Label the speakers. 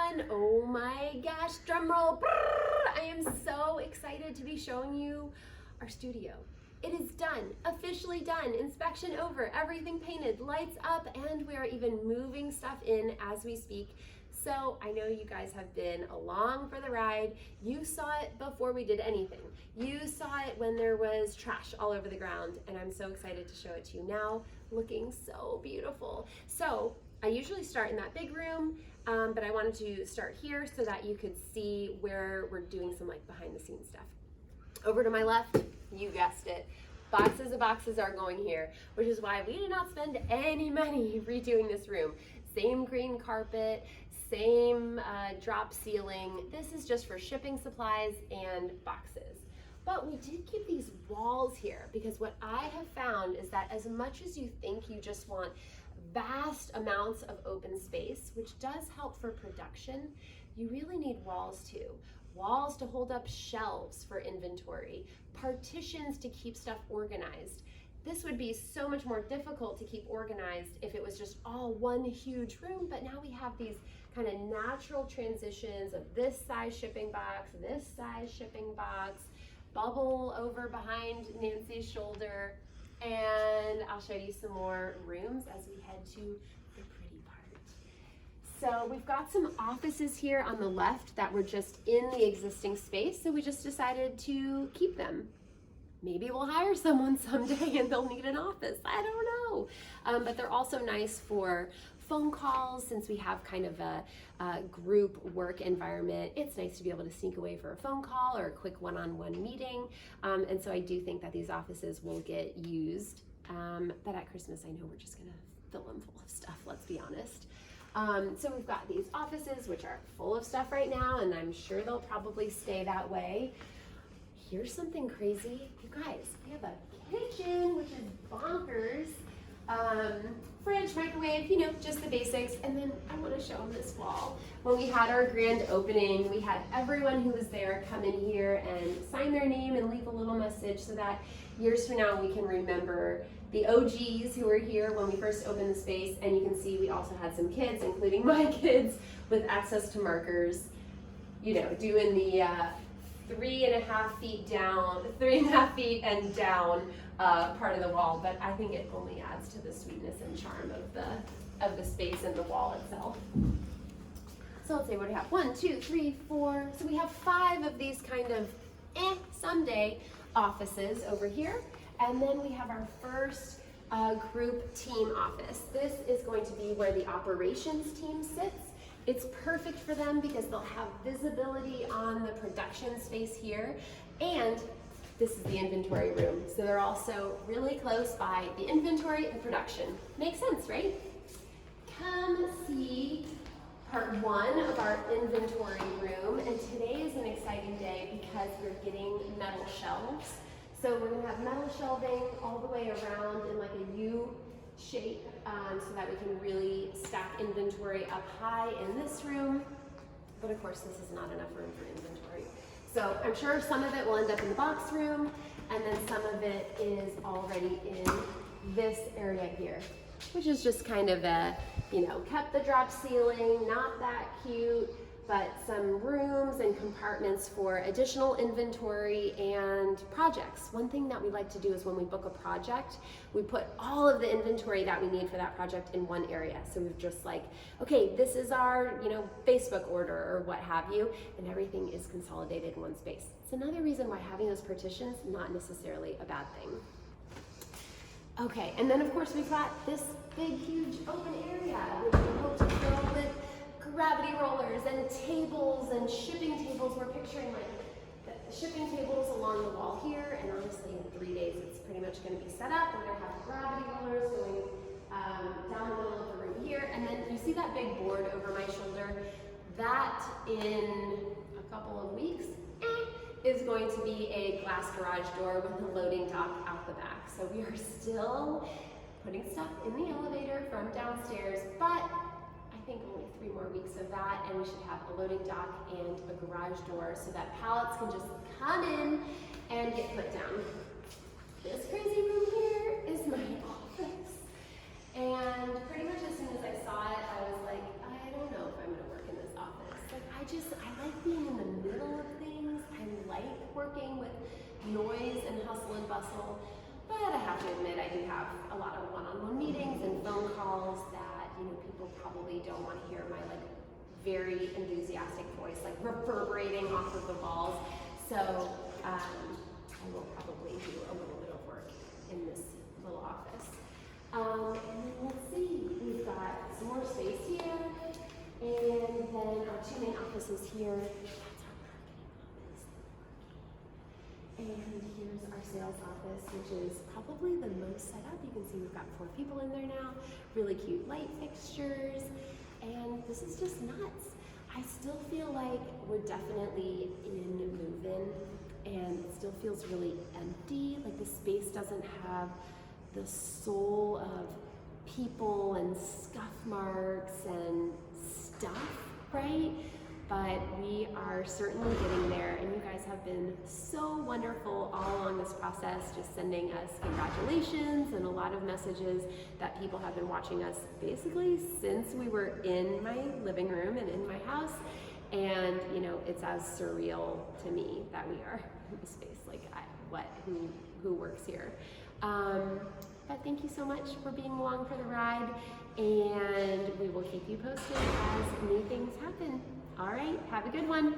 Speaker 1: everyone. Oh my gosh, drum roll. I am so excited to be showing you our studio. It is done, officially done. Inspection over, everything painted, lights up, and we are even moving stuff in as we speak. So I know you guys have been along for the ride. You saw it before we did anything. You saw it when there was trash all over the ground, and I'm so excited to show it to you now, looking so beautiful. So I usually start in that big room, but I wanted to start here so that you could see where we're doing some like behind the scenes stuff. Over to my left, you guessed it, boxes of boxes are going here, which is why we did not spend any money redoing this room. Same green carpet, same drop ceiling. This is just for shipping supplies and boxes. But we did keep these walls here because what I have found is that as much as you think you just want vast amounts of open space, which does help for production, you really need walls too. Walls to hold up shelves for inventory, partitions to keep stuff organized. This would be so much more difficult to keep organized if it was just all one huge room, but now we have these kind of natural transitions of this size shipping box, this size shipping box, bubble over behind Nancy's shoulder, and I'll show you some more rooms as we head to the pretty part. So we've got some offices here on the left that were just in the existing space, so we just decided to keep them. Maybe we'll hire someone someday and they'll need an office, I don't know. But they're also nice for phone calls since we have kind of a group work environment. It's nice to be able to sneak away for a phone call or a quick one-on-one meeting. And so I do think that these offices will get used. But at Christmas, I know we're just gonna fill them full of stuff, let's be honest. So we've got these offices which are full of stuff right now, and I'm sure they'll probably stay that way. Here's something crazy. You guys, we have a kitchen, which is bonkers. Fridge, microwave, you know, just the basics. And then I want to show them this wall. When we had our grand opening, we had everyone who was there come in here and sign their name and leave a little message so that years from now we can remember the OGs who were here when we first opened the space. And you can see we also had some kids, including my kids, with access to markers, you know, doing the 3.5 feet down, 3.5 feet and down part of the wall, but I think it only adds to the sweetness and charm of the space and the wall itself. So let's say what do we have? 1, 2, 3, 4. So we have 5 of these kind of someday offices over here, and then we have our first group team office. This is going to be where the operations team sits. It's perfect for them because they'll have visibility on the production space here, and this is the inventory room. So they're also really close by the inventory and production. Makes sense, right? Come see part 1 of our inventory room, and today is an exciting day because we're getting metal shelves. So we're gonna have metal shelving all the way around in like a U shape so that we can really stack inventory up high in this room. But of course, this is not enough room for inventory. So I'm sure some of it will end up in the box room, and then some of it is already in this area here, which is just kind of a, you know, kept the drop ceiling, not that cute, but some rooms and compartments for additional inventory and projects. One thing that we like to do is when we book a project, we put all of the inventory that we need for that project in one area. So we're just like, okay, this is our, you know, Facebook order or what have you, and everything is consolidated in one space. It's another reason why having those partitions, not necessarily a bad thing. Okay, and then of course we've got this big, huge open area, which we hope to fill with gravity rollers and tables and shipping tables. We're picturing like the shipping tables along the wall here, and honestly in 3 days it's pretty much going to be set up. We're going to have gravity rollers going down the middle of the room here, and then you see that big board over my shoulder? That in a couple of weeks is going to be a glass garage door with a loading dock out the back. So we are still putting stuff in the elevator from downstairs, but I think only 3 more weeks of that, and we should have a loading dock and a garage door so that pallets can just come in and get put down. This crazy room here is my office. And pretty much as soon as I saw it, I was like, I don't know if I'm gonna work in this office. I like being in the middle of things. I like working with noise and hustle and bustle, but I have to admit I do have a lot of one-on-one meetings and phone calls that, you know, people probably don't want to hear my like very enthusiastic voice like reverberating off of the walls. So I will probably do a little bit of work in this little office. And then let's see, we've got some more space here, and then our two main offices here. And here's our sales office, which is probably the most set up. You can see we've got 4 people in there now, really cute light fixtures, and this is just nuts. I still feel like we're definitely in move-in, and it still feels really empty. Like the space doesn't have the soul of people and scuff marks and stuff, right? But we are certainly getting there, and you guys have been so wonderful all along this process, just sending us congratulations and a lot of messages that people have been watching us basically since we were in my living room and in my house. And you know, it's as surreal to me that we are in this space. Like, who works here? But thank you so much for being along for the ride, and we will keep you posted as new things happen. All right, have a good one.